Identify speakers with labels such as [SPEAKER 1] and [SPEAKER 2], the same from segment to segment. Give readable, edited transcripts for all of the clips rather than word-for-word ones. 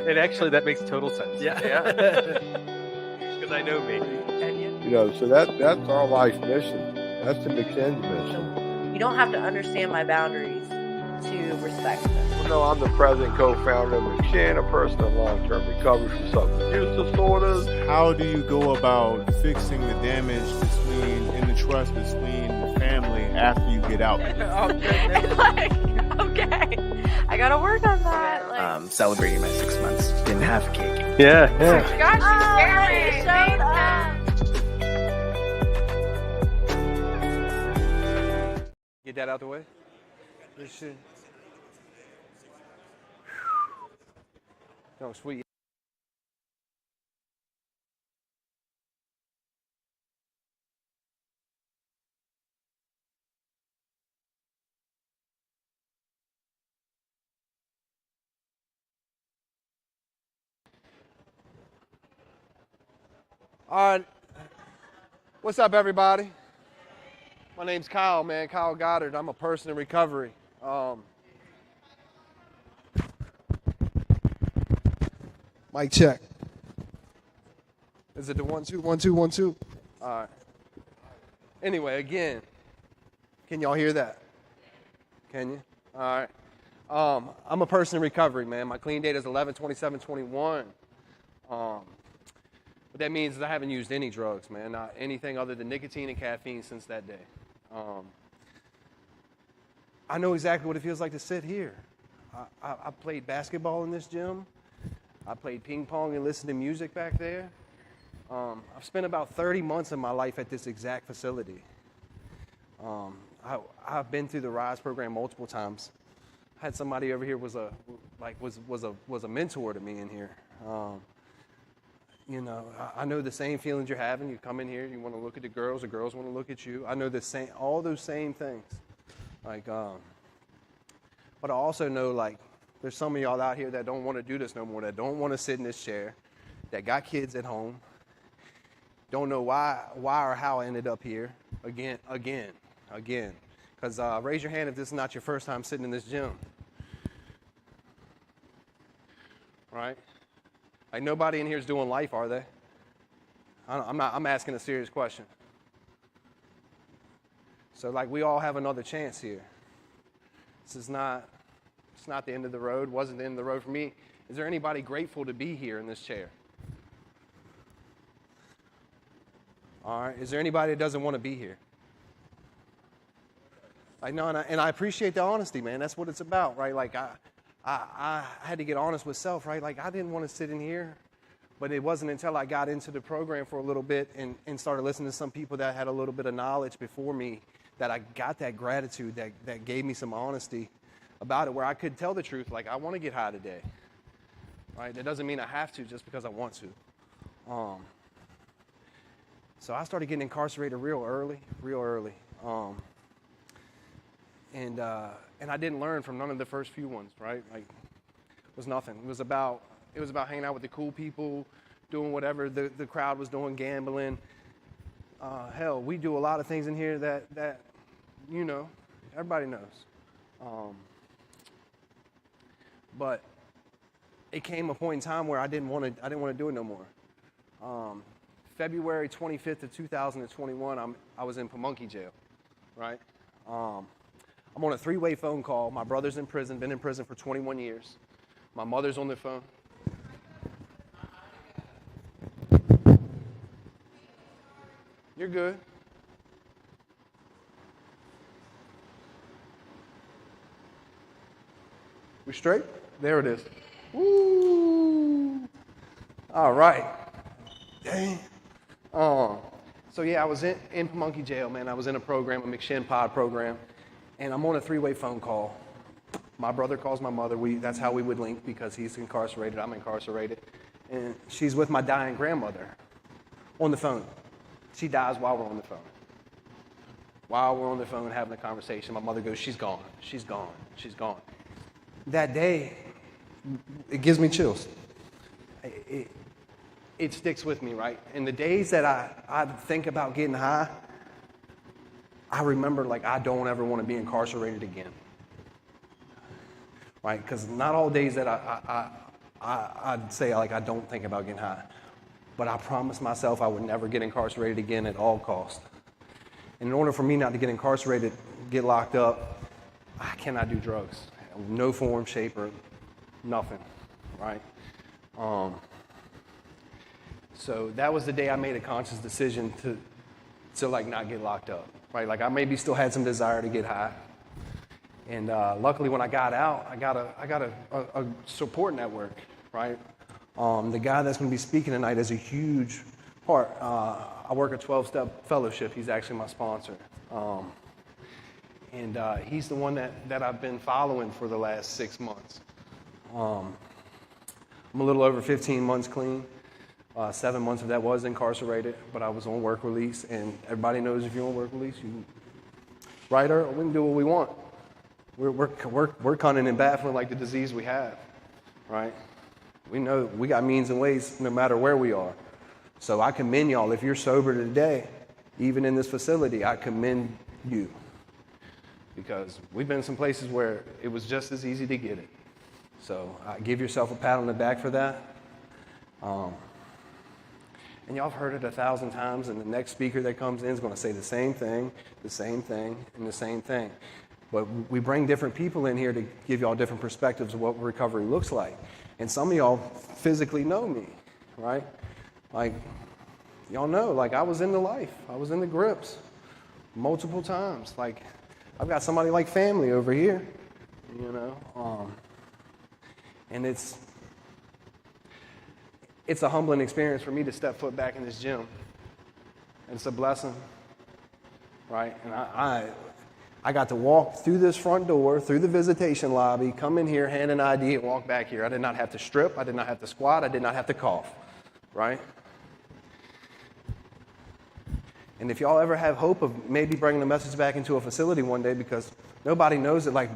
[SPEAKER 1] And actually, that makes total sense.
[SPEAKER 2] Yeah.
[SPEAKER 1] Because I know me.
[SPEAKER 3] You know, so that's our life mission. That's the McShin's mission.
[SPEAKER 4] So you don't have to understand my boundaries to respect them.
[SPEAKER 3] Well, no, I'm the president and co-founder of McShin, a person in long-term recovery from substance use disorders.
[SPEAKER 5] How do you go about fixing the damage in the trust between the family after you get out?
[SPEAKER 4] It's like, okay, I gotta work on that. Like,
[SPEAKER 2] Celebrating my 6 months. Didn't have a cake.
[SPEAKER 1] Yeah.
[SPEAKER 4] gosh, you showed up.
[SPEAKER 1] Get that out the way. This shit. No, sweet. All right. What's up, everybody? My name's Kyle, man. Kyle Goddard. I'm a person in recovery. Mic check. Is it the 1 2 1 2 1 2? All right. Anyway, again, can y'all hear that? Can you? All right. I'm a person in recovery, man. My clean date is 11/27/21. What that means is I haven't used any drugs, man. Not anything other than nicotine and caffeine since that day. I know exactly what it feels like to sit here. I played basketball in this gym. I played ping pong and listened to music back there. I've spent about 30 months of my life at this exact facility. I've been through the RISE program multiple times. I had somebody over here was a mentor to me in here. You know, I know the same feelings you're having. You come in here, you want to look at the girls want to look at you. I know all those same things. Like, but I also know, like, there's some of y'all out here that don't want to do this no more, that don't want to sit in this chair, that got kids at home, don't know why or how I ended up here again. Because raise your hand if this is not your first time sitting in this gym. Right? Like, nobody in here is doing life, are they? I'm asking a serious question. So, like, we all have another chance here. It's not the end of the road. Wasn't the end of the road for me. Is there anybody grateful to be here in this chair? All right. Is there anybody that doesn't want to be here? Like, no, and I appreciate the honesty, man. That's what it's about, right? Like, I had to get honest with self, right? Like, I didn't want to sit in here, but it wasn't until I got into the program for a little bit and started listening to some people that had a little bit of knowledge before me that I got that gratitude that gave me some honesty about it, where I could tell the truth, like, I want to get high today, right? That doesn't mean I have to just because I want to. So I started getting incarcerated real early. And I didn't learn from none of the first few ones, right? Like, it was nothing. It was about hanging out with the cool people, doing whatever the crowd was doing, gambling. Hell, we do a lot of things in here that you know, everybody knows. But it came a point in time where I didn't want to do it no more. February 25th of 2021, I was in Pamunkey Jail, right? I'm on a 3-way phone call. My brother's in prison, been in prison for 21 years. My mother's on the phone. You're good. We straight? There it is. Woo! All right. Dang. So yeah, I was in Pamunkey Jail, man. I was in a program, a McShin Pod program, and I'm on a 3-way phone call. My brother calls my mother. That's how we would link because he's incarcerated, I'm incarcerated. And she's with my dying grandmother on the phone. She dies while we're on the phone. While we're on the phone having a conversation, my mother goes, she's gone. That day, it gives me chills. It sticks with me, right? And the days that I think about getting high, I remember, like, I don't ever want to be incarcerated again. Right? Because not all days that I'd say like I don't think about getting high. But I promised myself I would never get incarcerated again at all costs. And in order for me not to get incarcerated, get locked up, I cannot do drugs. No form, shape, or nothing, right? So that was the day I made a conscious decision to like not get locked up, right? Like I maybe still had some desire to get high. And luckily when I got out, I got a support network, right? The guy that's going to be speaking tonight is a huge part. I work a 12-step fellowship. He's actually my sponsor. And he's the one that I've been following for the last 6 months. I'm a little over 15 months clean. 7 months of that was incarcerated, but I was on work release. And everybody knows if you're on work release, right, Earl? We can do what we want. We're cunning and baffling like the disease we have, right? We know we got means and ways no matter where we are. So I commend y'all. If you're sober today, even in this facility, I commend you. Because we've been some places where it was just as easy to get it. So give yourself a pat on the back for that. And y'all have heard it 1,000 times, and the next speaker that comes in is going to say the same thing, and the same thing. But we bring different people in here to give y'all different perspectives of what recovery looks like. And some of y'all physically know me, right? Like, y'all know, like I was in the life. I was in the grips multiple times. Like, I've got somebody like family over here, you know. And it's a humbling experience for me to step foot back in this gym. And it's a blessing, right? And I got to walk through this front door, through the visitation lobby, come in here, hand an ID, and walk back here. I did not have to strip. I did not have to squat. I did not have to cough, right? And if y'all ever have hope of maybe bringing the message back into a facility one day, because nobody knows it like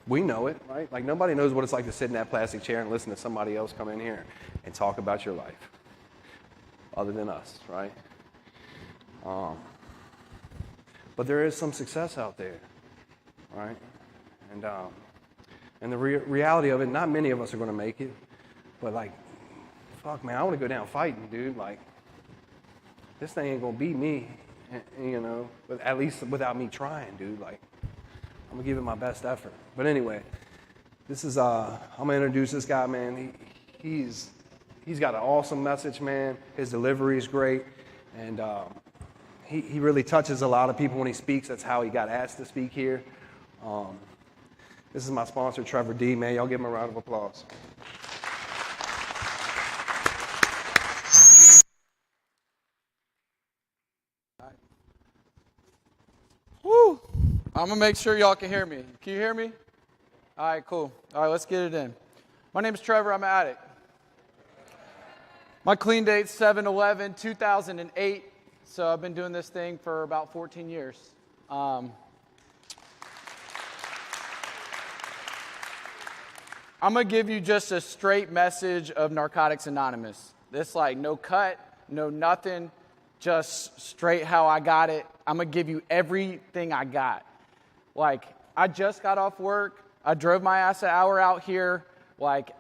[SPEAKER 1] we know it, right? Like nobody knows what it's like to sit in that plastic chair and listen to somebody else come in here and talk about your life, other than us, right? But there is some success out there, right? And the reality of it, not many of us are going to make it, but like, fuck, man, I want to go down fighting, dude. Like, this thing ain't going to beat me, you know, but at least without me trying, dude. Like, I'm going to give it my best effort. But anyway, this is, I'm going to introduce this guy, man. He's got an awesome message, man. His delivery is great, and he really touches a lot of people when he speaks. That's how he got asked to speak here. This is my sponsor, Trevor D. Man, y'all give him a round of applause.
[SPEAKER 6] Woo! I'm going to make sure y'all can hear me. Can you hear me? All right, cool. All right, let's get it in. My name is Trevor. I'm an addict. My clean date's 7/11/2008. So I've been doing this thing for about 14 years. I'm going to give you just a straight message of Narcotics Anonymous. This like no cut, no nothing, just straight how I got it. I'm going to give you everything I got. Like, I just got off work. I drove my ass an hour out here. Like,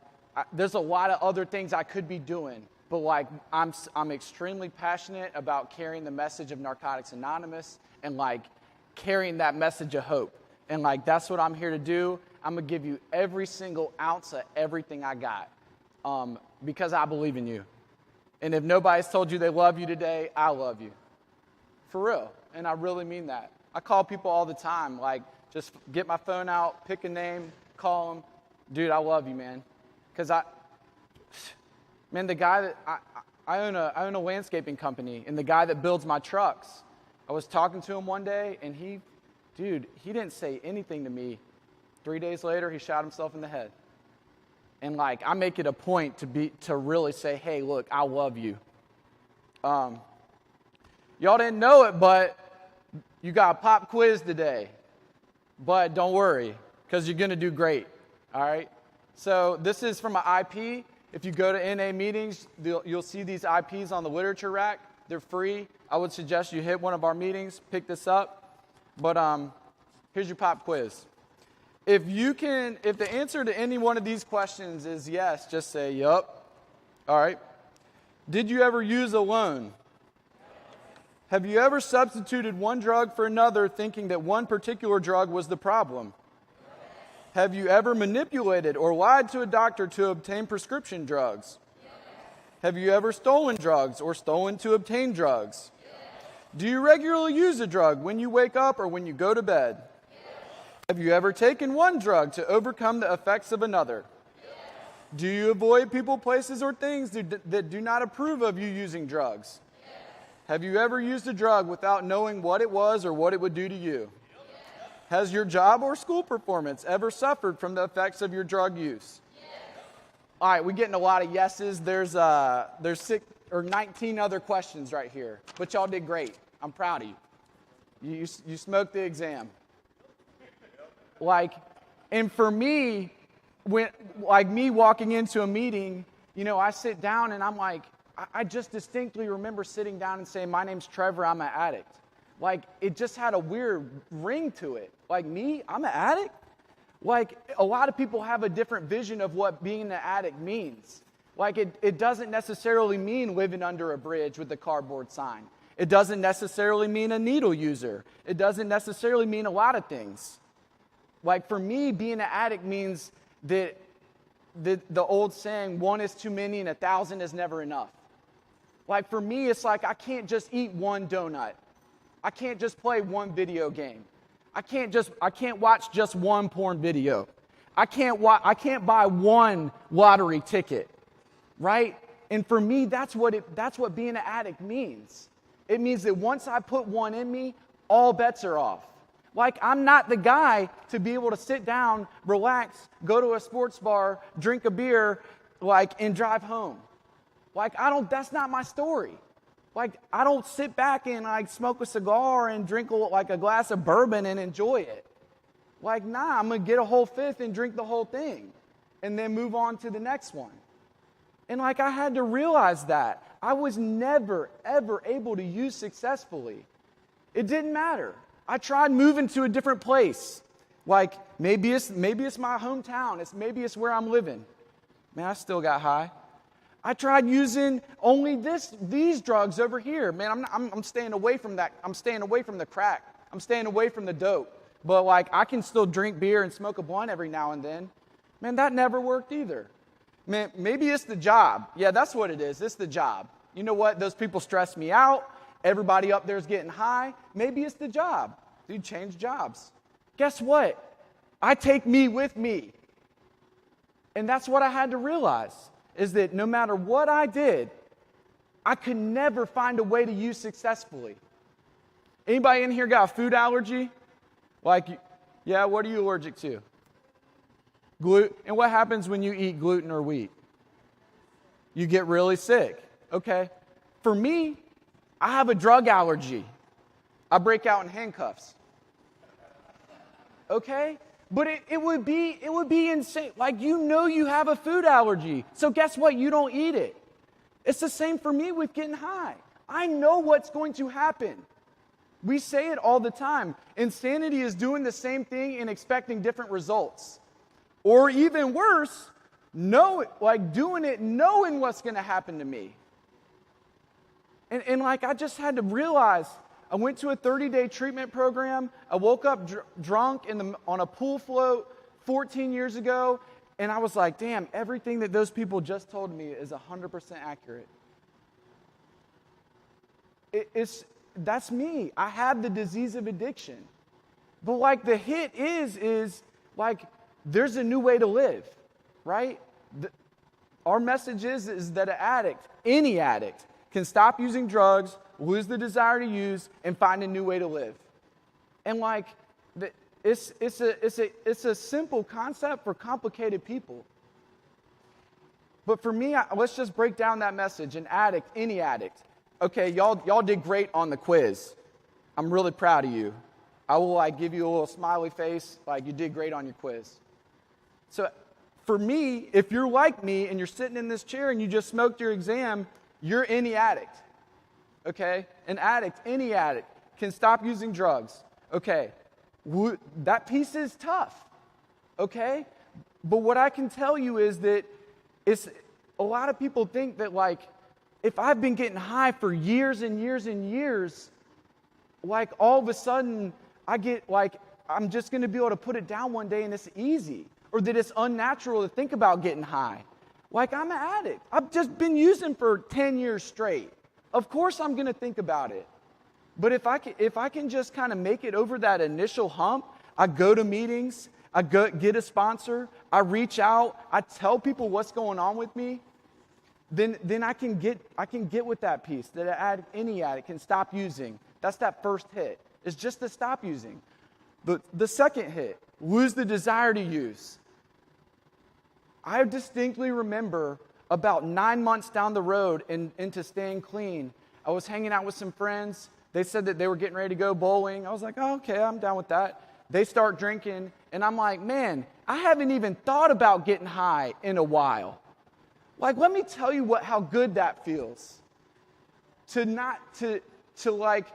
[SPEAKER 6] there's a lot of other things I could be doing. But like, I'm extremely passionate about carrying the message of Narcotics Anonymous and like carrying that message of hope. And like, that's what I'm here to do. I'm going to give you every single ounce of everything I got because I believe in you. And if nobody's told you they love you today, I love you. For real. And I really mean that. I call people all the time, like just get my phone out, pick a name, call them. Dude, I love you, man. Because man, the guy that I own a landscaping company, and the guy that builds my trucks, I was talking to him one day, and he didn't say anything to me. 3 days later, he shot himself in the head. And like, I make it a point to really say, hey, look, I love you. Y'all didn't know it, but you got a pop quiz today. But don't worry, because you're going to do great, all right? So this is from an IP. If you go to NA meetings, you'll see these IPs on the literature rack. They're free. I would suggest you hit one of our meetings, pick this up. But here's your pop quiz. If the answer to any one of these questions is yes, just say, yup. All right. Did you ever use a loan? Have you ever substituted one drug for another thinking that one particular drug was the problem? Have you ever manipulated or lied to a doctor to obtain prescription drugs? Have you ever stolen drugs or stolen to obtain drugs? Do you regularly use a drug when you wake up or when you go to bed? Have you ever taken one drug to overcome the effects of another? Do you avoid people, places, or things that do not approve of you using drugs? Have you ever used a drug without knowing what it was or what it would do to you? Has your job or school performance ever suffered from the effects of your drug use? All right, we're getting a lot of yeses. There's 19 other questions right here, but y'all did great. I'm proud of you. You smoked the exam. And for me, me walking into a meeting, I sit down and I'm like, I just distinctly remember sitting down and saying, my name's Trevor, I'm an addict. It just had a weird ring to it. Me, I'm an addict? A lot of people have a different vision of what being an addict means. It doesn't necessarily mean living under a bridge with a cardboard sign. It doesn't necessarily mean a needle user. It doesn't necessarily mean a lot of things. For me, being an addict means that the old saying, one is too many and 1,000 is never enough. For me, it's I can't just eat one donut. I can't just play one video game. I can't watch just one porn video. I can't buy one lottery ticket, right? And for me, that's what being an addict means. It means that once I put one in me, all bets are off. I'm not the guy to be able to sit down, relax, go to a sports bar, drink a beer, and drive home. That's not my story. I don't sit back and smoke a cigar and drink a glass of bourbon and enjoy it. Nah, I'm going to get a whole fifth and drink the whole thing and then move on to the next one. And I had to realize that. I was never, ever able to use successfully. It didn't matter. I tried moving to a different place. Maybe it's my hometown. Maybe it's where I'm living. Man, I still got high. I tried using only these drugs over here. Man, I'm staying away from that. I'm staying away from the crack. I'm staying away from the dope. But I can still drink beer and smoke a blunt every now and then. Man, that never worked either. Man, maybe it's the job. Yeah, that's what it is. It's the job. You know what? Those people stress me out. Everybody up there is getting high. Maybe it's the job. Dude, change jobs. Guess what? I take me with me. And that's what I had to realize, is that no matter what I did, I could never find a way to use successfully. Anybody in here got a food allergy? Yeah, what are you allergic to? Gluten. And what happens when you eat gluten or wheat? You get really sick. Okay. For me, I have a drug allergy. I break out in handcuffs. Okay? But it would be insane. You have a food allergy. So guess what? You don't eat it. It's the same for me with getting high. I know what's going to happen. We say it all the time. Insanity is doing the same thing and expecting different results. Or even worse, doing it knowing what's going to happen to me. And I just had to realize, I went to a 30-day treatment program. I woke up drunk on a pool float 14 years ago, and I was like, damn, everything that those people just told me is 100% accurate. That's me. I have the disease of addiction. But the hit is there's a new way to live, right? Our message is that an addict, any addict, can stop using drugs, lose the desire to use, and find a new way to live. And it's a simple concept for complicated people. But for me, let's just break down that message. An addict, any addict. Okay, y'all did great on the quiz. I'm really proud of you. I will give you a little smiley face, you did great on your quiz. So for me, if you're like me and you're sitting in this chair and you just smoked your exam, you're any addict. Okay? An addict, any addict, can stop using drugs. Okay, that piece is tough. okay? But what I can tell you is that a lot of people think that, like, if I've been getting high for years and years and years, like, all of a sudden I get, like, I'm just going to be able to put it down one day and it's easy, or that it's unnatural to think about getting high. Like, I'm an addict. I've just been using for 10 years straight. Of course I'm going to think about it. But if I can just kind of make it over that initial hump, I go to meetings, I get a sponsor, I reach out, I tell people what's going on with me, then I can get with that piece that any addict can stop using. That's that first hit. It's just to stop using. The second hit, lose the desire to use. I distinctly remember about 9 months down the road into staying clean, I was hanging out with some friends. They said that they were getting ready to go bowling. I was like, oh, okay, I'm down with that. They start drinking, and I'm like, man, I haven't even thought about getting high in a while. Like, let me tell you how good that feels. To like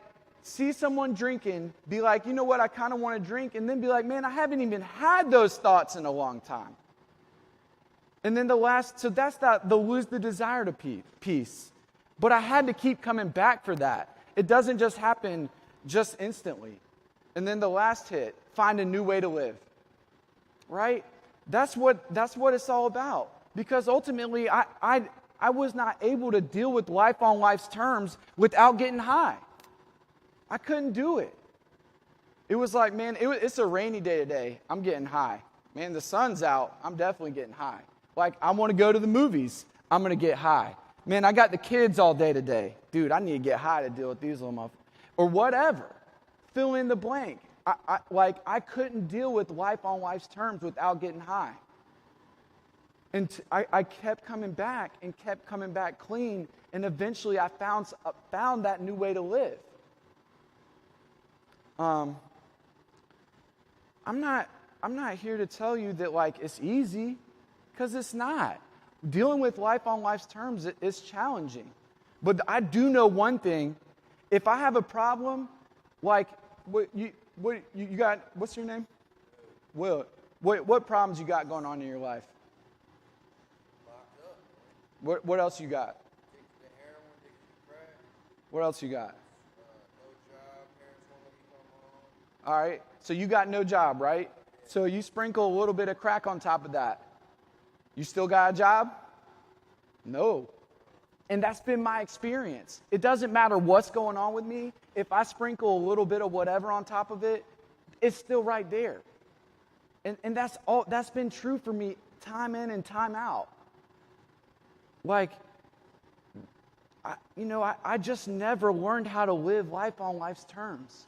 [SPEAKER 6] see someone drinking, be like, you know what, I kind of want to drink, and then be like, man, I haven't even had those thoughts in a long time. And then so that's the lose the desire to piece. But I had to keep coming back for that. It doesn't just happen just instantly. And then the last hit, find a new way to live. Right? That's what it's all about. Because ultimately, I was not able to deal with life on life's terms without getting high. I couldn't do it. It was like, man, it's a rainy day today. I'm getting high. Man, the sun's out. I'm definitely getting high. Like, I want to go to the movies. I'm going to get high. Man, I got the kids all day today. Dude, I need to get high to deal with these little motherfuckers. Or whatever. Fill in the blank. I couldn't deal with life on life's terms without getting high. And I kept coming back and kept coming back clean. And eventually I found that new way to live. I'm not here to tell you that, like, it's easy, because it's not. Dealing with life on life's terms is challenging. But I do know one thing. If I have a problem, like, what you got, what's your name? Will. What problems you got going on in your life? What else you got? What else you got? All right, so you got no job, right? So you sprinkle a little bit of crack on top of that. You still got a job? No. And that's been my experience. It doesn't matter what's going on with me. If I sprinkle a little bit of whatever on top of it, it's still right there. And that's been true for me time in and time out. Like, I just never learned how to live life on life's terms.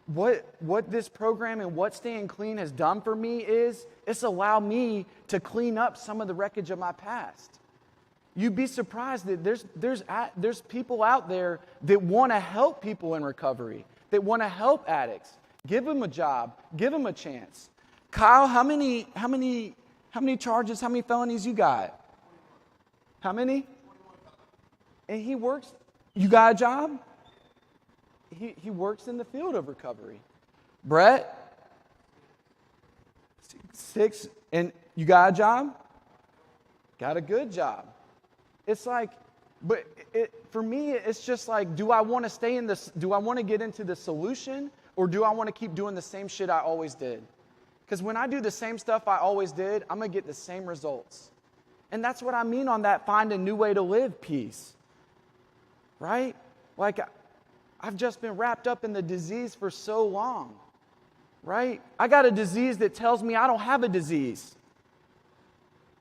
[SPEAKER 6] What this program and what staying clean has done for me is it's allowed me to clean up some of the wreckage of my past. You'd be surprised that there's people out there that want to help people in recovery, that want to help addicts. Give them a job, give them a chance. Kyle, how many charges, how many felonies you got? How many? And he works. You got a job? He works in the field of recovery. Brett? 6, and you got a job? Got a good job. It's like, but for me, it's just like, do I want to stay in this? Do I want to get into the solution, or do I want to keep doing the same shit I always did? Because when I do the same stuff I always did, I'm going to get the same results. And that's what I mean on that find a new way to live piece. Right? Like, I've just been wrapped up in the disease for so long, right? I got a disease that tells me I don't have a disease.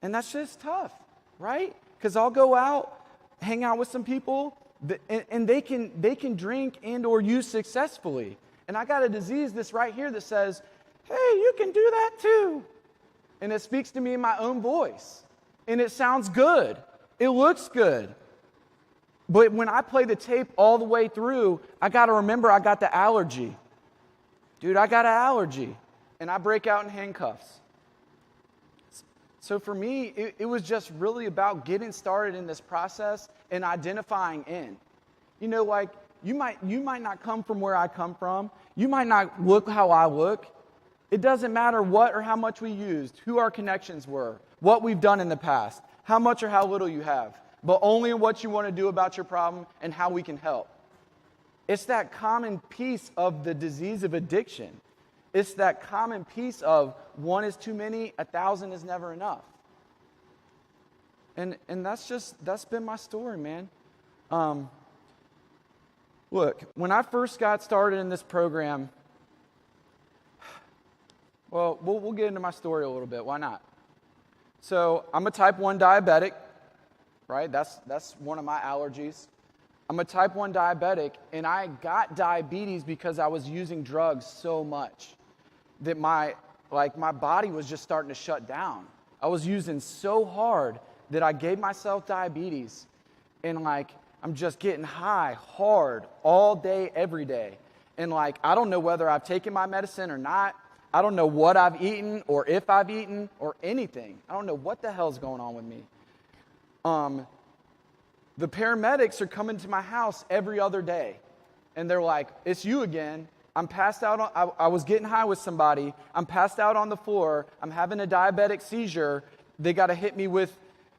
[SPEAKER 6] And that's just tough, right? Because I'll go out, hang out with some people, and they can drink and or use successfully. And I got a disease that's right here that says, hey, you can do that too. And it speaks to me in my own voice. And it sounds good. It looks good. But when I play the tape all the way through, I got to remember I got the allergy. Dude, I got an allergy. And I break out in handcuffs. So for me, it was just really about getting started in this process and identifying in. You know, like, you might not come from where I come from. You might not look how I look. It doesn't matter what or how much we used, who our connections were, what we've done in the past, how much or how little you have, but only what you want to do about your problem and how we can help. It's that common piece of the disease of addiction. It's that common piece of one is too many, 1,000 is never enough. And that's been my story, man. Look, when I first got started in this program, well, we'll get into my story a little bit. Why not? So I'm a type 1 diabetic, right? That's one of my allergies. I'm a type 1 diabetic, and I got diabetes because I was using drugs so much that my body was just starting to shut down. I was using so hard that I gave myself diabetes, and I'm just getting high hard all day, every day. And I don't know whether I've taken my medicine or not. I don't know what I've eaten or if I've eaten or anything. I don't know what the hell's going on with me. The paramedics are coming to my house every other day, and they're like, "It's you again. I'm passed out. I was getting high with somebody. I'm passed out on the floor. I'm having a diabetic seizure. They got to hit me with."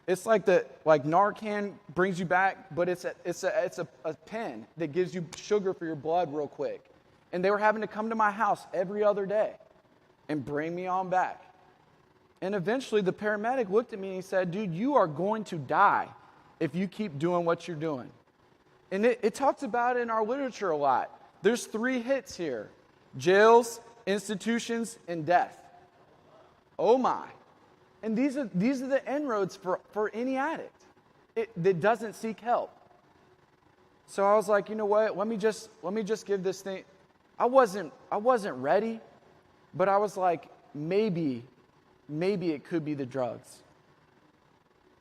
[SPEAKER 6] It's like Narcan brings you back, but it's a pen that gives you sugar for your blood real quick. And they were having to come to my house every other day and bring me on back. And eventually the paramedic looked at me and he said, "Dude, you are going to die if you keep doing what you're doing." And it talks about it in our literature a lot. There's 3 hits here: jails, institutions, and death. Oh my. And these are the inroads for any addict that doesn't seek help. So I was like, you know what? Let me just give this thing. I wasn't ready, but I was like, maybe it could be the drugs.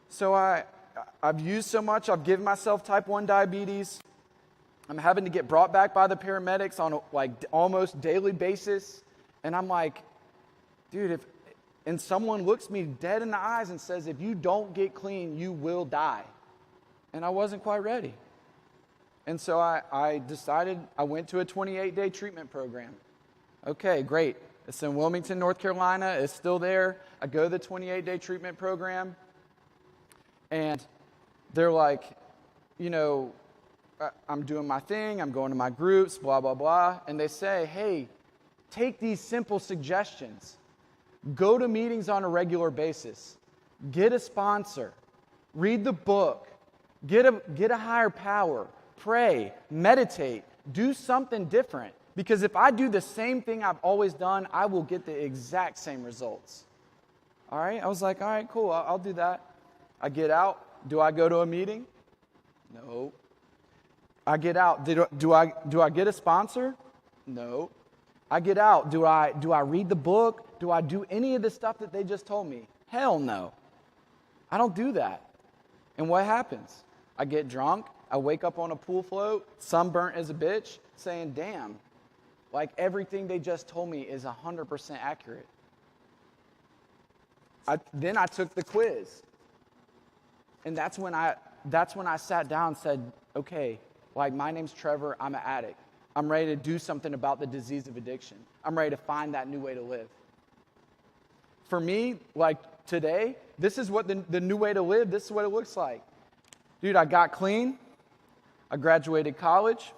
[SPEAKER 6] So I've used so much. I've given myself type 1 diabetes. I'm having to get brought back by the paramedics on almost daily basis, and I'm like, dude, and someone looks me dead in the eyes and says, "If you don't get clean, you will die." And I wasn't quite ready. And so I decided, I went to a 28-day treatment program. Okay, great. It's in Wilmington, North Carolina. It's still there. I go to the 28-day treatment program. And they're like, I'm doing my thing. I'm going to my groups, blah, blah, blah. And they say, "Hey, take these simple suggestions. Go to meetings on a regular basis. Get a sponsor. Read the book. Get a higher power. Pray. Meditate. Do something different. Because if I do the same thing I've always done, I will get the exact same results." All right? I was like, all right, cool. I'll do that. I get out. Do I go to a meeting? No. I get out. Do I get a sponsor? No. I get out. Do I read the book? Do I do any of the stuff that they just told me? Hell no. I don't do that. And what happens? I get drunk. I wake up on a pool float, sunburnt as a bitch, saying, "Damn, everything they just told me is 100% accurate." Then I took the quiz. And that's when I sat down and said, okay, my name's Trevor. I'm an addict. I'm ready to do something about the disease of addiction. I'm ready to find that new way to live. For me, today, this is what the new way to live, this is what it looks like. Dude, I got clean. I graduated college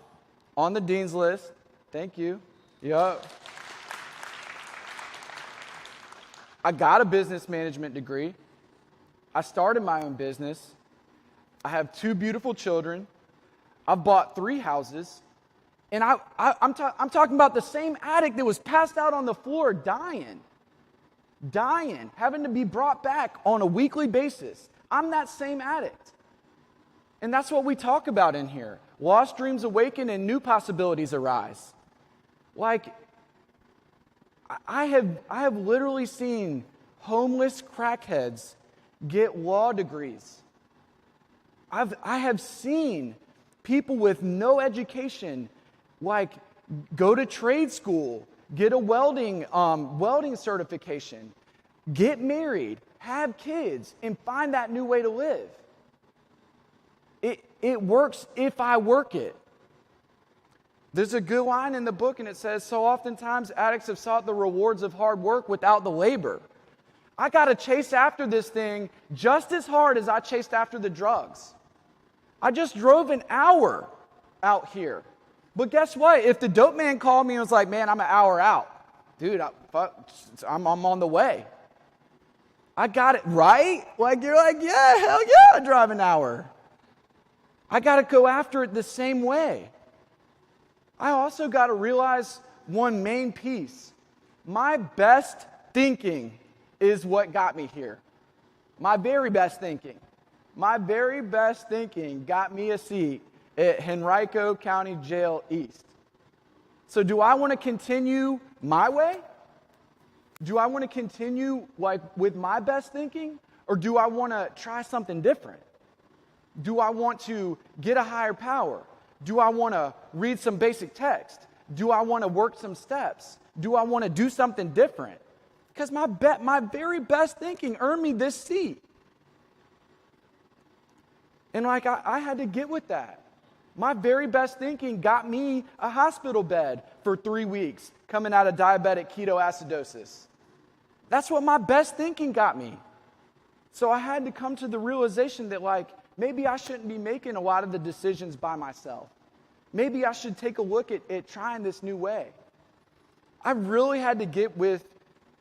[SPEAKER 6] on the dean's list. Thank you. Yup. I got a business management degree. I started my own business. I have 2 beautiful children. I've bought 3 houses. And I'm talking about the same addict that was passed out on the floor dying, having to be brought back on a weekly basis. I'm that same addict. And that's what we talk about in here. Lost dreams awaken and new possibilities arise. I have literally seen homeless crackheads get law degrees. I have seen people with no education go to trade school, get a welding certification, get married, have kids, and find that new way to live. It works if I work it. There's a good line in the book, and it says, so oftentimes addicts have sought the rewards of hard work without the labor. I got to chase after this thing just as hard as I chased after the drugs. I just drove an hour out here. But guess what? If the dope man called me and was like, man, I'm an hour out. Dude, I'm on the way. I got it, right? Like, you're like, yeah, hell yeah, I drive an hour. I got to go after it the same way. I also got to realize one main piece. My best thinking is what got me here. My very best thinking. My very best thinking got me a seat at Henrico County Jail East. So do I want to continue my way? Do I want to continue like with my best thinking? Or do I want to try something different? Do I want to get a higher power? Do I want to read some basic text? Do I want to work some steps? Do I want to do something different? Because my very best thinking earned me this seat. And like I had to get with that. My very best thinking got me a hospital bed for 3 weeks coming out of diabetic ketoacidosis. That's what my best thinking got me. So I had to come to the realization that like maybe I shouldn't be making a lot of the decisions by myself. Maybe I should take a look at trying this new way. I really had to get with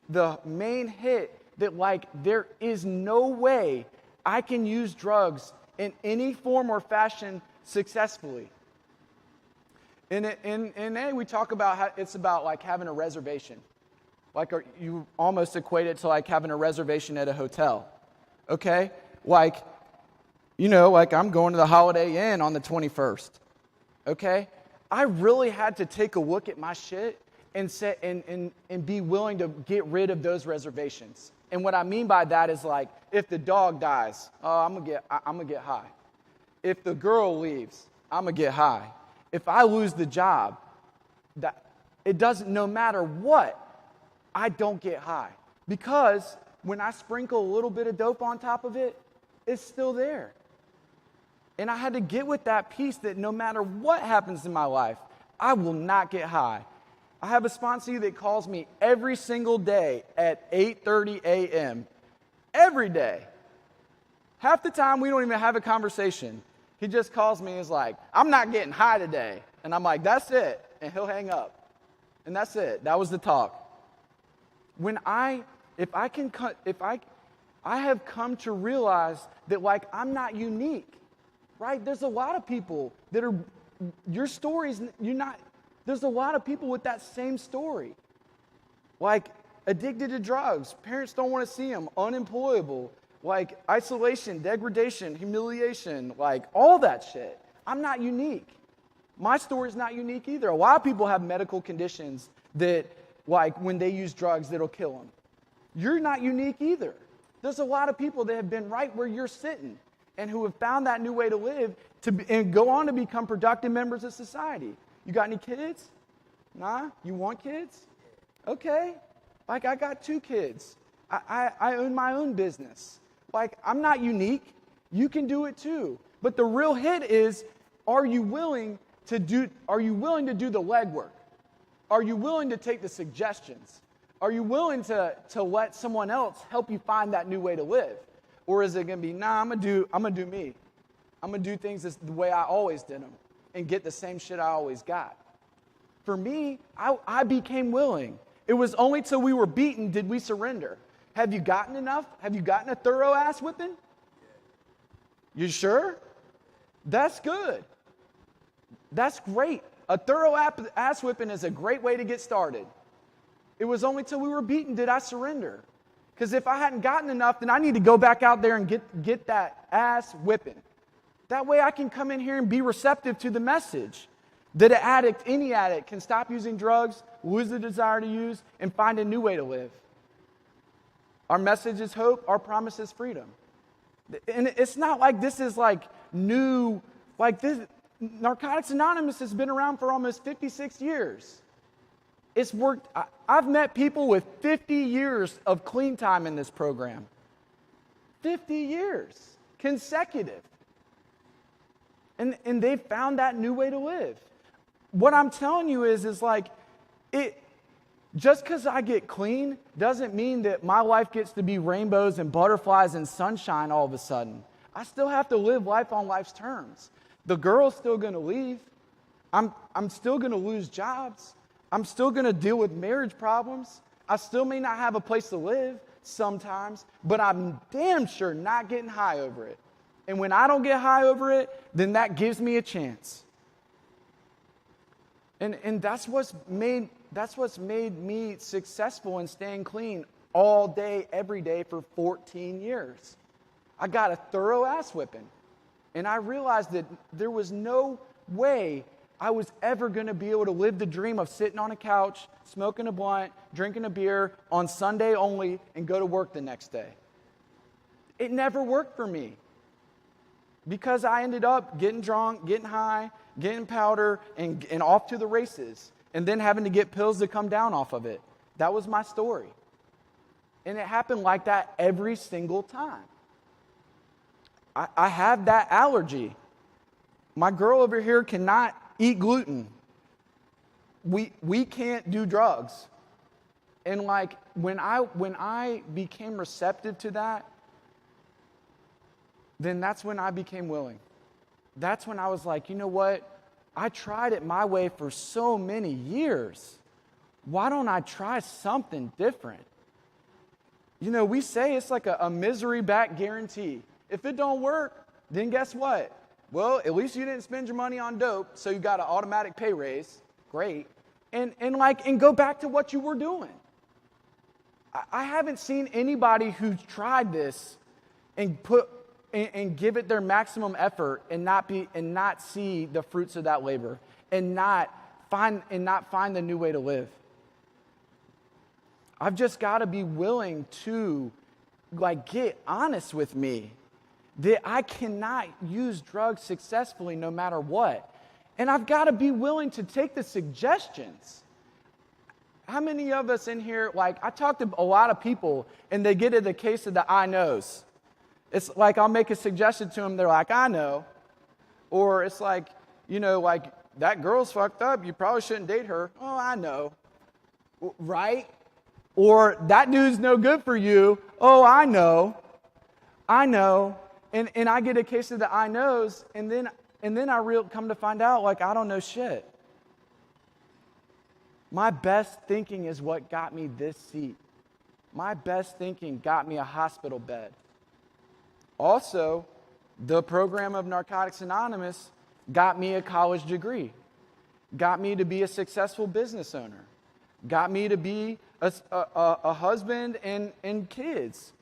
[SPEAKER 6] the main hit that like there is no way I can use drugs in any form or fashion successfully. In A, we talk about how it's about like having a reservation. Like you almost equate it to like having a reservation at a hotel. Okay? Like, you know, like I'm going to the Holiday Inn on the 21st. Okay? I really had to take a look at my shit and be willing to get rid of those reservations. And what I mean by that is like, if the dog dies, I'm gonna get high. If the girl leaves, I'm gonna get high. If I lose the job, it doesn't. No matter what, I don't get high because when I sprinkle a little bit of dope on top of it, it's still there. And I had to get with that piece that no matter what happens in my life, I will not get high. I have a sponsee that calls me every single day at 8:30 a.m. Every day. Half the time, we don't even have a conversation. He just calls me and is like, I'm not getting high today. And I'm like, that's it. And he'll hang up. And that's it. That was the talk. I have come to realize that like I'm not unique, right? There's a lot of people that are, your stories, there's a lot of people with that same story. Like addicted to drugs, parents don't want to see them, unemployable, like isolation, degradation, humiliation, like all that shit. I'm not unique. My story's not unique either. A lot of people have medical conditions that, like when they use drugs, that'll kill them. You're not unique either. There's a lot of people that have been right where you're sitting and who have found that new way to live and go on to become productive members of society. You got any kids? Nah? You want kids? Okay. Like I got 2 kids. I own my own business. Like I'm not unique. You can do it too. But the real hit is, are you willing to do the legwork? Are you willing to take the suggestions? Are you willing to let someone else help you find that new way to live? Or is it going to be, nah, I'm going to do me. I'm going to do things the way I always did them and get the same shit I always got. For me, I became willing. It was only till we were beaten did we surrender. Have you gotten enough? Have you gotten a thorough ass whipping? You sure? That's good. That's great. A thorough ass whipping is a great way to get started. It was only till we were beaten did I surrender. Because if I hadn't gotten enough, then I need to go back out there and get that ass whipping. That way I can come in here and be receptive to the message that any addict can stop using drugs, lose the desire to use, and find a new way to live. Our message is hope. Our promise is freedom. And it's not like this is like new, like this. Narcotics Anonymous has been around for almost 56 years. It's worked. I've met people with 50 years of clean time in this program. 50 years consecutive. And they've found that new way to live. what I'm telling you is like, just because I get clean doesn't mean that my life gets to be rainbows and butterflies and sunshine all of a sudden. I still have to live life on life's terms. The girl's still going to leave. I'm still going to lose jobs. I'm still going to deal with marriage problems. I still may not have a place to live sometimes, but I'm damn sure not getting high over it. And when I don't get high over it, then that gives me a chance. And that's what's made me successful in staying clean all day, every day for 14 years. I got a thorough ass whipping. And I realized that there was no way I was ever going to be able to live the dream of sitting on a couch, smoking a blunt, drinking a beer on Sunday only, and go to work the next day. It never worked for me. Because I ended up getting drunk, getting high, getting powder, and off to the races, and then having to get pills to come down off of it. That was my story. And it happened like that every single time. I have that allergy. My girl over here cannot eat gluten. We can't do drugs. And like when I became receptive to that, then that's when I became willing. That's when I was like, you know what? I tried it my way for so many years. Why don't I try something different? You know, we say it's like a misery back guarantee. If it don't work, then guess what? Well, at least you didn't spend your money on dope, so you got an automatic pay raise. Great. And go back to what you were doing. I haven't seen anybody who's tried this and give it their maximum effort and not see the fruits of that labor and not find the new way to live. I've just got to be willing to get honest with me that I cannot use drugs successfully no matter what. And I've got to be willing to take the suggestions. How many of us in here, I talk to a lot of people and they get in the case of the I knows. It's like I'll make a suggestion to them, they're like, I know. Or it's like, that girl's fucked up, you probably shouldn't date her. Oh, I know. Right? Or that dude's no good for you. Oh, I know. I know. And I get a case of the I knows, and then I come to find out, I don't know shit. My best thinking is what got me this seat. My best thinking got me a hospital bed. Also, the program of Narcotics Anonymous got me a college degree, got me to be a successful business owner, got me to be a husband and kids.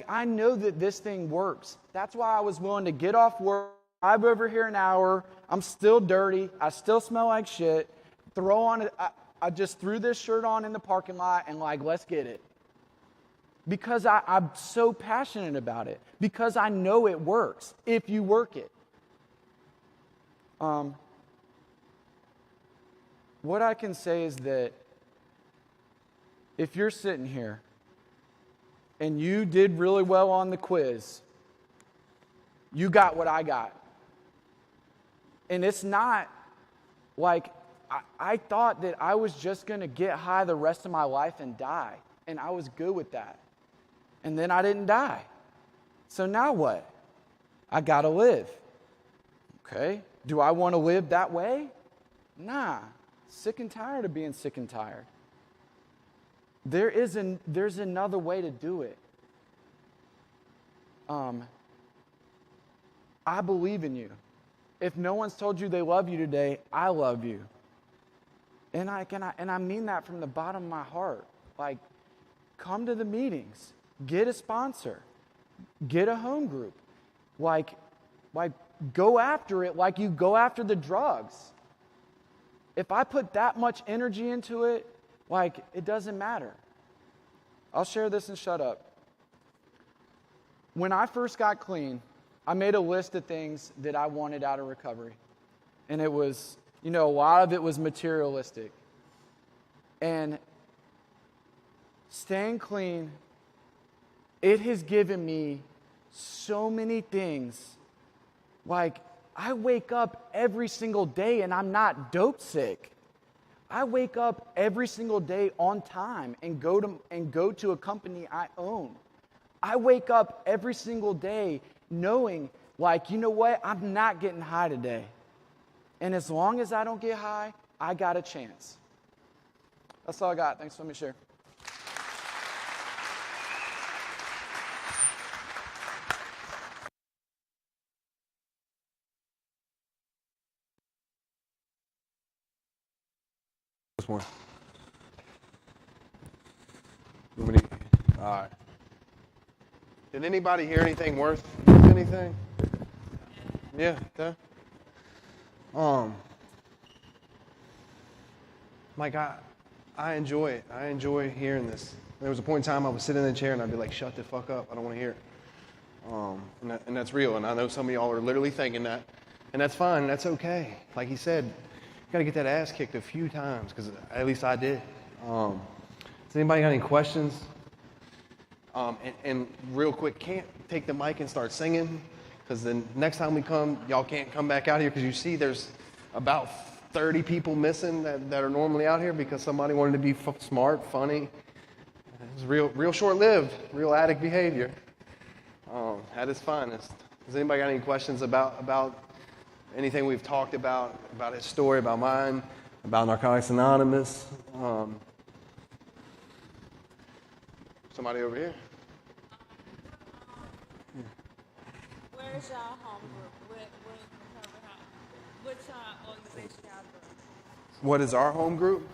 [SPEAKER 6] I know that this thing works. That's why I was willing to get off work, drive over here an hour. I'm still dirty. I still smell like shit. I just threw this shirt on in the parking lot and let's get it. Because I'm so passionate about it. Because I know it works if you work it. What I can say is that if you're sitting here and you did really well on the quiz, you got what I got. And it's not I thought that I was just going to get high the rest of my life and die. And I was good with that. And then I didn't die. So now what? I got to live. Okay. Do I want to live that way? Nah. Sick and tired of being sick and tired. There's another way to do it. I believe in you. If no one's told you they love you today, I love you. And I mean that from the bottom of my heart. Come to the meetings. Get a sponsor. Get a home group. Go after it like you go after the drugs. If I put that much energy into it, it doesn't matter. I'll share this and shut up. When I first got clean, I made a list of things that I wanted out of recovery. And it was, a lot of it was materialistic. And staying clean, it has given me so many things. I wake up every single day and I'm not dope sick. I wake up every single day on time and go to a company I own. I wake up every single day knowing, like, you know what? I'm not getting high today. And as long as I don't get high, I got a chance. That's all I got. Thanks for letting me share.
[SPEAKER 1] More. All right. Did anybody hear anything worth anything? Yeah. Like I enjoy it. I enjoy hearing this. There was a point in time I was sitting in the chair and I'd be like, "Shut the fuck up! I don't want to hear it." And that's real. And I know some of y'all are literally thinking that, and that's fine. That's okay. Like he said. Got to get that ass kicked a few times, because at least I did. Does anybody got any questions? And real quick, can't take the mic and start singing, because the next time we come, y'all can't come back out here, because you see there's about 30 people missing that are normally out here because somebody wanted to be smart, funny. It's real short-lived, real addict behavior at its finest. Does anybody got any questions about anything we've talked about his story, about mine, about Narcotics Anonymous? Somebody over here.
[SPEAKER 7] Where's y'all home group? Which organization y'all do?
[SPEAKER 1] What is our home group?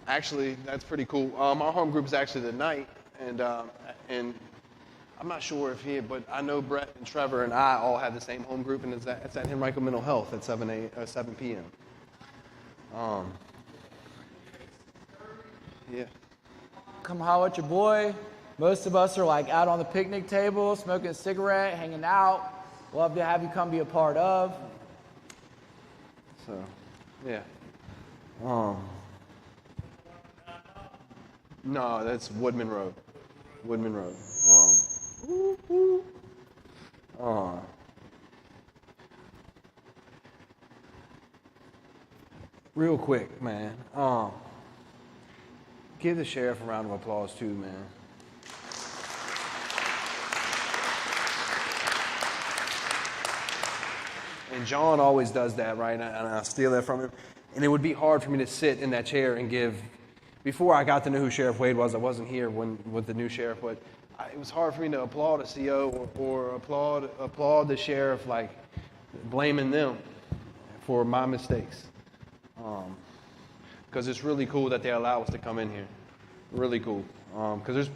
[SPEAKER 1] Actually, that's pretty cool. Our home group is actually the night, and I'm not sure if but I know Brett and Trevor and I all have the same home group, and it's at Henrico Mental Health at 7 p.m. Yeah.
[SPEAKER 6] Come holler at your boy. Most of us are like out on the picnic table, smoking a cigarette, hanging out. Love to have you come be a part of.
[SPEAKER 1] So, yeah. No, that's Woodman Road. Woodman Road. Real quick, man. Give the sheriff a round of applause too, man. And John always does that, right? And I steal that from him. And it would be hard for me to sit in that chair and give. Before I got to know who Sheriff Wade was, I wasn't here with the new sheriff, but it was hard for me to applaud a CO or applaud the sheriff, like blaming them for my mistakes. Because it's really cool that they allow us to come in here. Really cool. Because there's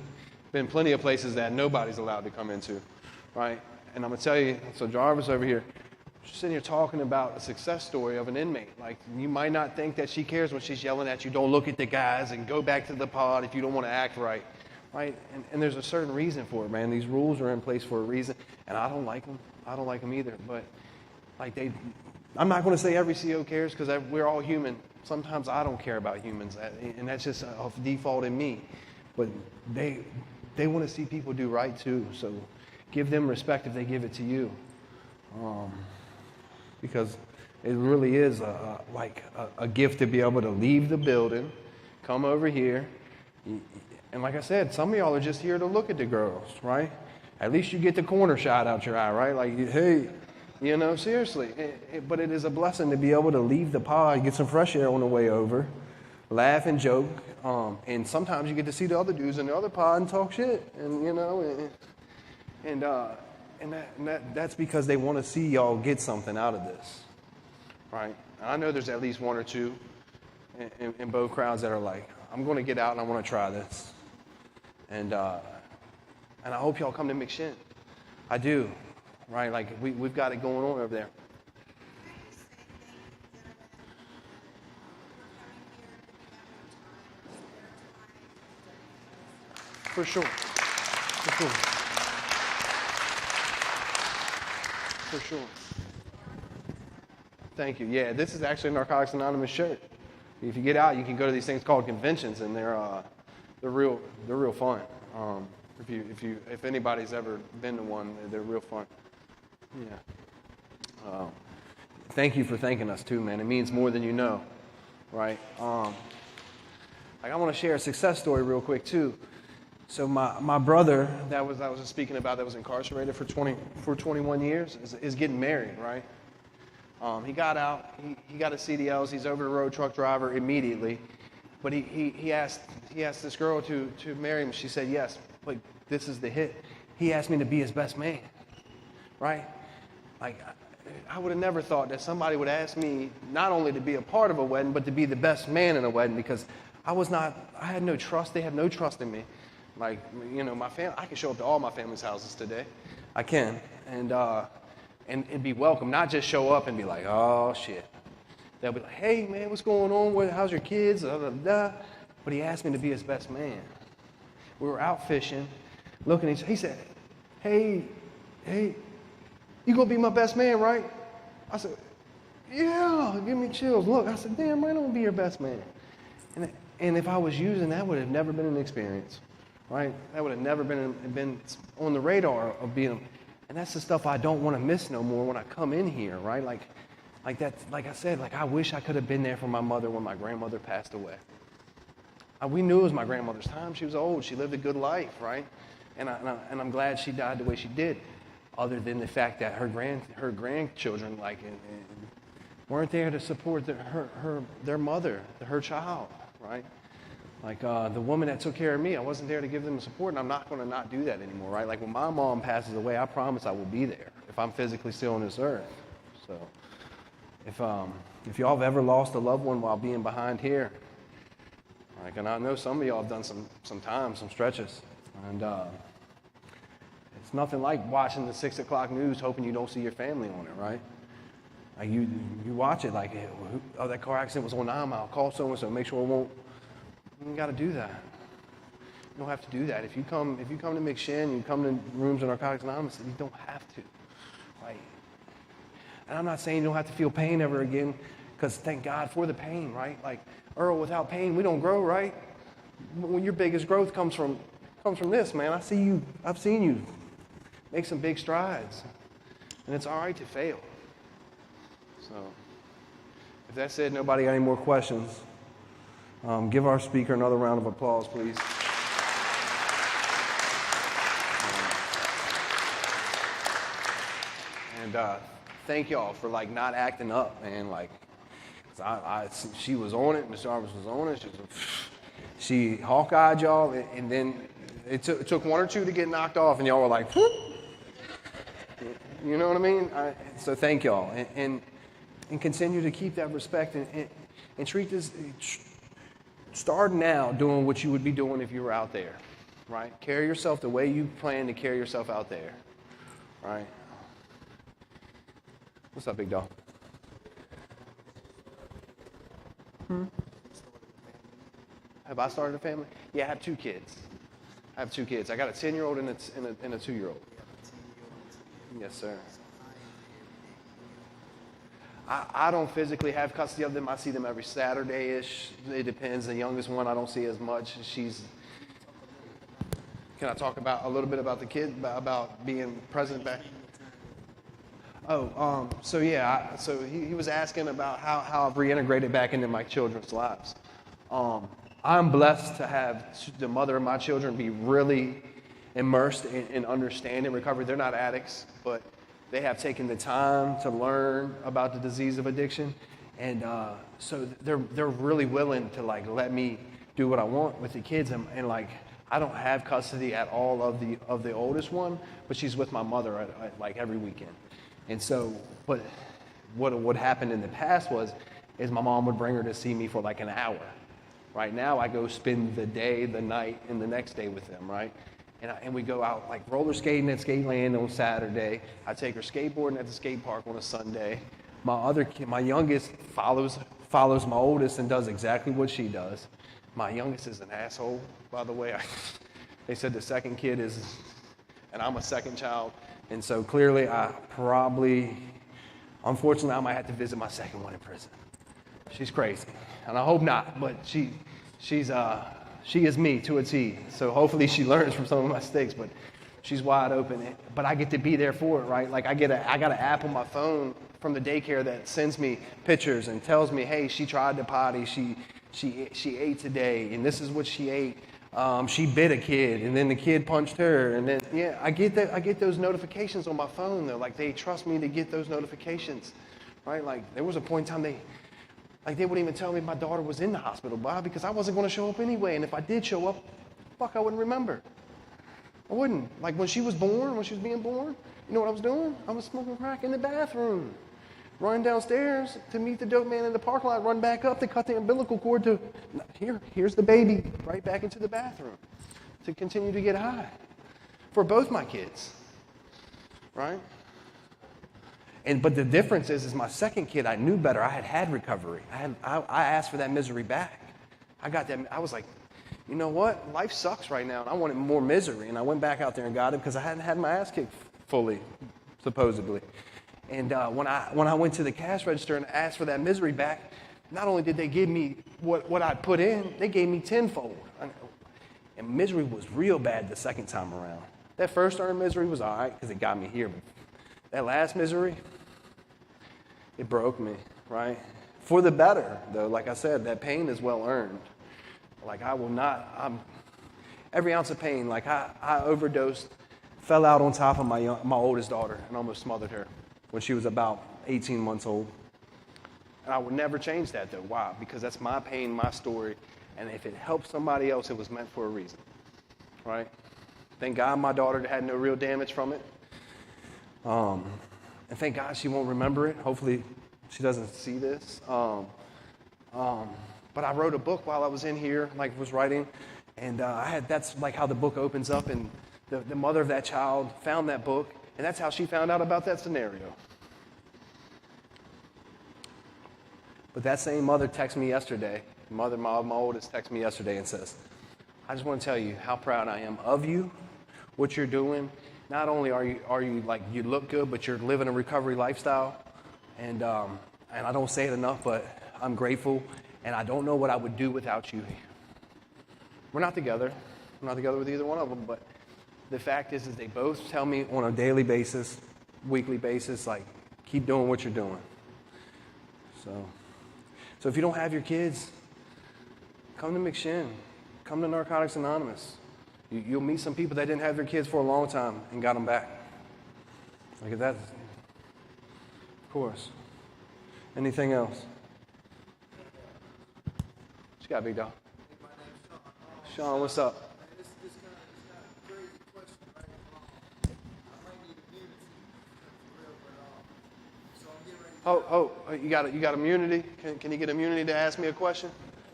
[SPEAKER 1] been plenty of places that nobody's allowed to come into, right? And I'm going to tell you, so Jarvis over here, she's sitting here talking about a success story of an inmate. Like, you might not think that she cares when she's yelling at you, don't look at the guys and go back to the pod if you don't want to act right. Right? And there's a certain reason for it, man. These rules are in place for a reason, and I don't like them. I don't like them either. But, like, I'm not going to say every CO cares, because we're all human. Sometimes I don't care about humans, and that's just a default in me. But they want to see people do right, too. So give them respect if they give it to you. Because it really is a gift to be able to leave the building, come over here, and like I said, some of y'all are just here to look at the girls, right? At least you get the corner shot out your eye, right? Like, hey, seriously. But it is a blessing to be able to leave the pod, get some fresh air on the way over, laugh and joke, and sometimes you get to see the other dudes in the other pod and talk shit, and that's because they want to see y'all get something out of this, right? And I know there's at least one or two in both crowds that are like, I'm going to get out and I want to try this. And I hope y'all come to McShin. I do, right? Like, we've got it going on over there. For sure. For sure. Thank you. Yeah, this is actually a Narcotics Anonymous shirt. If you get out, you can go to these things called conventions, and they're real fun. If anybody's ever been to one, they're real fun. Yeah. thank you for thanking us too, man. It means more than you know, right? Like I want to share a success story real quick too. So my brother that I was just speaking about, that was incarcerated for 21 years, is getting married, right? He got out, he got his CDLs, he's over the road truck driver immediately, but he asked this girl to marry him. She said yes, but this is the hit. He asked me to be his best man, right? Like I would have never thought that somebody would ask me not only to be a part of a wedding, but to be the best man in a wedding, because I had no trust. They had no trust in me. Like, you know, my family, I can show up to all my family's houses today. I can. And be welcome, not just show up and be like, oh, shit. They'll be like, hey, man, what's going on? How's your kids? Blah, blah, blah. But he asked me to be his best man. We were out fishing, looking at each other. He said, hey, you gonna be my best man, right? I said, yeah, give me chills. Look, I said, damn, I don't be your best man. And if I was using that, would have never been an experience, right? That would have never been on the radar of being, and that's the stuff I don't want to miss no more when I come in here, right? Like that, like I said, like I wish I could have been there for my mother when my grandmother passed away. We knew it was my grandmother's time. She was old. She lived a good life, right? And I'm glad she died the way she did, other than the fact that her grandchildren like weren't there to support their mother, her child, right? Like the woman that took care of me, I wasn't there to give them support, and I'm not going to not do that anymore, right? Like when my mom passes away, I promise I will be there if I'm physically still on this earth. So if y'all have ever lost a loved one while being behind here, like, and I know some of y'all have done some time, some stretches, and it's nothing like watching the 6 o'clock news hoping you don't see your family on it, right? Like you watch it like, oh, that car accident was on 9 Mile. Call so-and-so, make sure it won't. You got to do that. You don't have to do that. If you come to McShin, you come to rooms in Narcotics Anonymous, you don't have to, right? And I'm not saying you don't have to feel pain ever again, because thank God for the pain, right? Like, Earl, without pain, we don't grow, right? When your biggest growth comes from this, man. I've seen you make some big strides, and it's all right to fail. So, if that said, nobody got any more questions, give our speaker another round of applause, please. And thank y'all for like not acting up, man. Like, she was on it, Miss Jarvis was on it. She hawk-eyed y'all, and then it took one or two to get knocked off, and y'all were like, whoop. You know what I mean? So thank y'all, and continue to keep that respect, and treat this. Start now doing what you would be doing if you were out there, right? Carry yourself the way you plan to carry yourself out there, right? What's up, big dog? Have I started a family? Yeah, I have 2 kids. I got a 10-year-old and a 2-year-old. Yes, sir. I don't physically have custody of them. I see them every Saturday-ish. It depends. The youngest one I don't see as much. Can I talk about a little bit about the kid, about being present back? Oh, so yeah, so he was asking about how I've reintegrated back into my children's lives. I'm blessed to have the mother of my children be really immersed in understanding recovery. They're not addicts, but they have taken the time to learn about the disease of addiction, and so they're really willing to like let me do what I want with the kids, and like I don't have custody at all of the oldest one, but she's with my mother at like every weekend. And so, but what happened in the past is my mom would bring her to see me for like an hour. Right now, I go spend the day, the night, and the next day with them, right? And we go out like roller skating at Skateland on Saturday. I take her skateboarding at the skate park on a Sunday. My other kid, my youngest, follows my oldest and does exactly what she does. My youngest is an asshole, by the way. They said the second kid is, and I'm a second child. And so clearly unfortunately, I might have to visit my second one in prison. She's crazy, and I hope not, but she is me to a T. So hopefully she learns from some of my mistakes, but she's wide open. But I get to be there for it, right? Like I got an app on my phone from the daycare that sends me pictures and tells me, hey, she tried to potty, she ate today, and this is what she ate. She bit a kid, and then the kid punched her, and then I get those notifications on my phone though. Like they trust me to get those notifications, right? Like there was a point in time they wouldn't even tell me my daughter was in the hospital, Bob, because I wasn't going to show up anyway, and if I did show up, I wouldn't remember. I wouldn't. Like when she was being born, you know what I was doing? I was smoking crack in the bathroom, running downstairs to meet the dope man in the parking lot, run back up to cut the umbilical cord to, here's the baby, right back into the bathroom to continue to get high for both my kids, right? But the difference is my second kid, I knew better. I had recovery. I asked for that misery back. I got that. I was like, you know what? Life sucks right now, and I wanted more misery. And I went back out there and got it because I hadn't had my ass kicked fully, supposedly. And when I went to the cash register and asked for that misery back, not only did they give me what I put in, they gave me tenfold. And misery was real bad the second time around. That first earned misery was all right because it got me here. But that last misery, it broke me, right? For the better, though. Like I said, that pain is well earned. Like every ounce of pain, like I overdosed, fell out on top of my oldest daughter and almost smothered her when she was about 18 months old. And I would never change that, though. Why? Because that's my pain, my story, and if it helps somebody else, it was meant for a reason, right? Thank God my daughter had no real damage from it. And thank God she won't remember it. Hopefully she doesn't see this. But I wrote a book while I was in here, like was writing, and that's like how the book opens up, and the mother of that child found that book, and that's how she found out about that scenario. But that same mother texted me yesterday. My oldest texted me yesterday and says, I just want to tell you how proud I am of you, what you're doing. Not only are you like, you look good, but you're living a recovery lifestyle. And I don't say it enough, but I'm grateful, and I don't know what I would do without you. We're not together. I'm not together with either one of them, but the fact is they both tell me on a daily basis, weekly basis, like, keep doing what you're doing. So if you don't have your kids, come to McShin. Come to Narcotics Anonymous. You'll meet some people that didn't have their kids for a long time and got them back. Like that, of course. Anything else? What you got, big dog? Sean, what's up? Oh, you got immunity? Can you get immunity to ask me a question?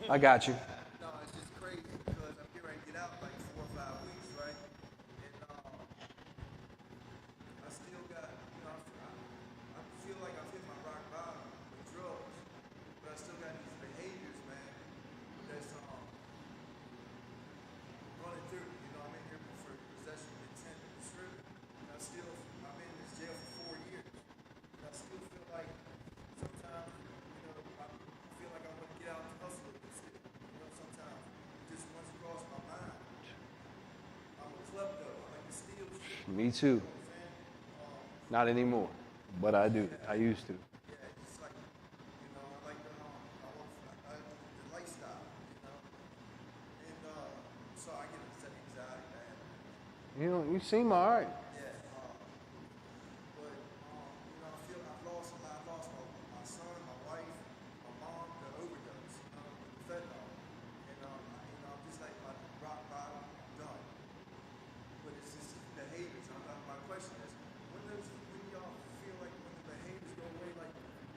[SPEAKER 1] I got you.
[SPEAKER 8] No, it's just crazy because I'm getting ready to get out like 4 or 5 weeks, right? And I still got, I feel like I've hit my rock bottom with drugs, but I still got these behaviors, man, that's running through. I'm in here for possession of intent and stripping. And I've been in this jail for 4 years. And I still feel like sometimes, I feel like I want to get out and hustle a bit still. Sometimes it just runs across my mind. I'm a klepto. I like to steal shit.
[SPEAKER 1] Me too. Not anymore, but I do. I used to.
[SPEAKER 8] Yeah, it's like, I like the lifestyle, And so I get upset anxiety, man.
[SPEAKER 1] You seem all right.
[SPEAKER 8] Yeah. But, I feel I've lost a lot. I lost my son, my wife, my mom, the overdose, the fentanyl. And, I'm just like my rock bottom, done. But it's just behaviors. My question is, when y'all feel like when the behaviors go away, like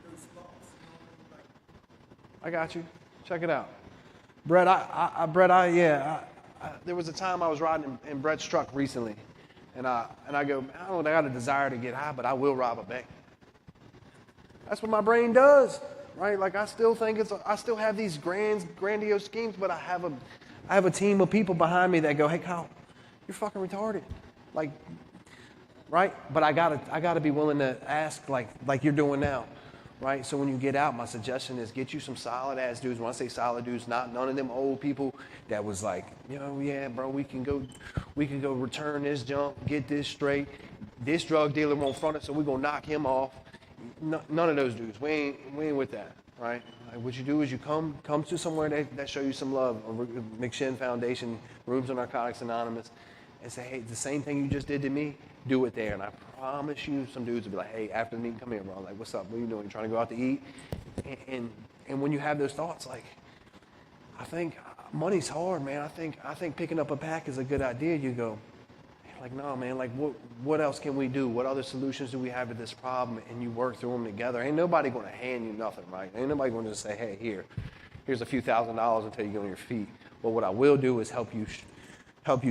[SPEAKER 8] those thoughts,
[SPEAKER 1] I got you. Check it out. Brett, there was a time I was riding in Brett's truck recently, and I go, I don't know, I got a desire to get high, but I will rob a bank. That's what my brain does, right? Like I still have these grandiose schemes, but I have a team of people behind me that go, hey Kyle, you're fucking retarded, like, right? But I gotta be willing to ask, like you're doing now. Right? So when you get out, my suggestion is get you some solid ass dudes. When I say solid dudes, none of them old people that was like, yeah, bro, we can go return this junk, get this straight. This drug dealer won't front it, so we're gonna knock him off. none of those dudes. We ain't with that, right? Like what you do is you come to somewhere that show you some love. McShin Foundation, Rooms of Narcotics Anonymous, and say, hey, the same thing you just did to me, do it there. And I promise you, some dudes will be like, hey, after the meeting, come here, bro. Like, what's up? What are you doing? You trying to go out to eat? And when you have those thoughts, like, I think money's hard, man. I think picking up a pack is a good idea. You go, like, no, man, like, what else can we do? What other solutions do we have to this problem? And you work through them together. Ain't nobody going to hand you nothing, right? Ain't nobody going to just say, hey, here's a few $1,000s until you get on your feet. But what I will do is help you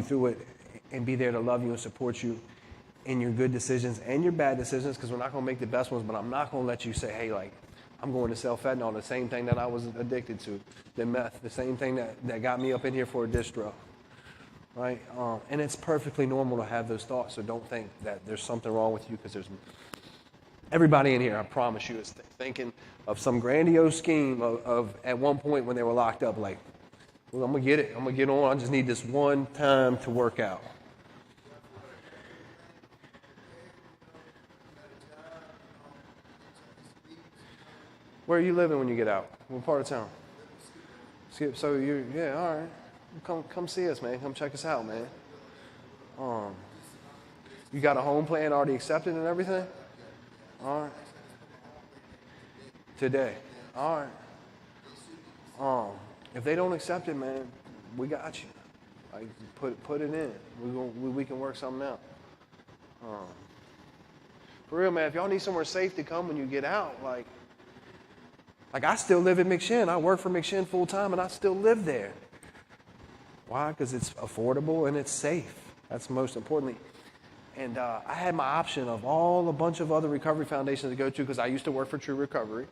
[SPEAKER 1] through it and be there to love you and support you in your good decisions and your bad decisions, because we're not going to make the best ones, but I'm not going to let you say, hey, like, I'm going to sell fentanyl, the same thing that I was addicted to, the meth, the same thing that got me up in here for a distro. Right? And it's perfectly normal to have those thoughts, so don't think that there's something wrong with you, because there's everybody in here, I promise you, is thinking of some grandiose scheme of at one point when they were locked up, like, well, I'm going to get it. I'm going to get on. I just need this one time to work out. Where are you living when you get out? What part of town? So all right. Come see us, man. Come check us out, man. You got a home plan already accepted and everything? All right. Today. All right. If they don't accept it, man, we got you. Like, put it in. We can work something out. For real, man. If y'all need somewhere safe to come when you get out, like I still live in McShin. I work for McShin full time, and I still live there. Why? Because it's affordable and it's safe. That's most importantly. And I had my option of a bunch of other recovery foundations to go to, because I used to work for True Recovery,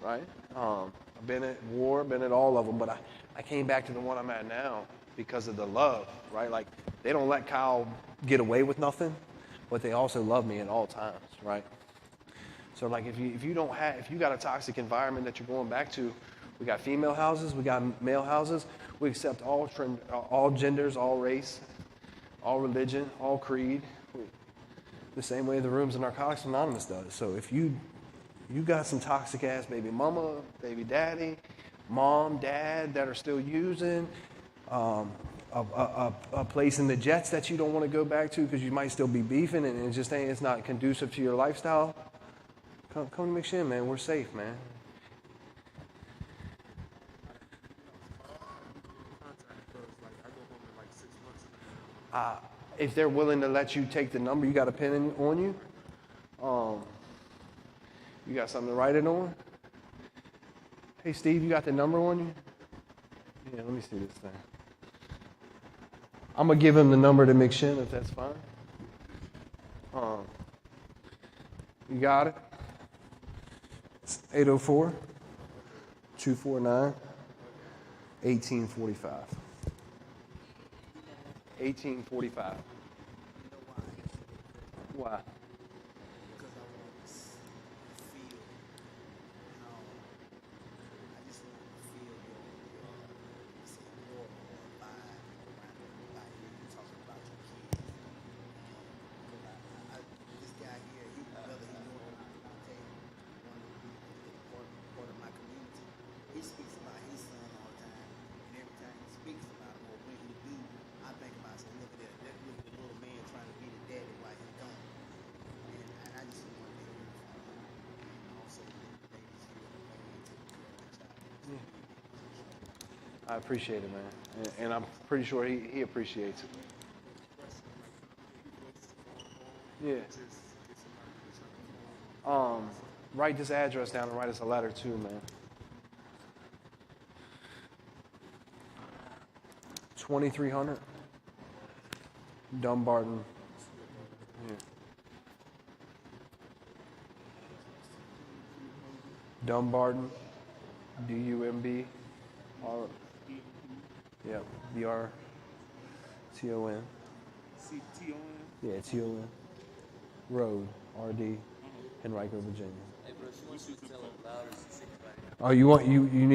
[SPEAKER 1] right? I've been at WAR, been at all of them, but I came back to the one I'm at now because of the love, right? Like, they don't let Kyle get away with nothing, but they also love me at all times, right? So, like, if you got a toxic environment that you're going back to, we got female houses, we got male houses. We accept all genders, all race, all religion, all creed, the same way the Rooms of Narcotics Anonymous does. So if you got some toxic ass baby mama, baby daddy, mom, dad that are still using, a place in the Jets that you don't want to go back to because you might still be beefing and it's not conducive to your lifestyle, come to McShin, man. We're safe, man. If they're willing to let you take the number, you got a pen on you? You got something to write it on? Hey, Steve, you got the number on you? Yeah, let me see this thing. I'm going to give him the number to McShin, if that's fine. You got it? It's 804-249-1845. 1845. Why?
[SPEAKER 8] Because I want to feel how I just want to feel your vibe around everybody. You talking about your kids. This guy here, whether he knew it or not, I'll tell you, part of my community, he speaks about his son all the time. And every time he speaks about him or when he do, I think about saying, look at that little man trying to be the daddy while he's gone. And I just want to hear from him. And also, the ladies here,
[SPEAKER 1] I appreciate it, man. And I'm pretty sure he appreciates it. Yeah. Write this address down and write us a letter too, man. 2300 Dumbarton. Yeah. Dumbarton. DUMB. Yeah. BRTON. Yeah, TON. Road. RD. Henrico, Virginia. Oh, you need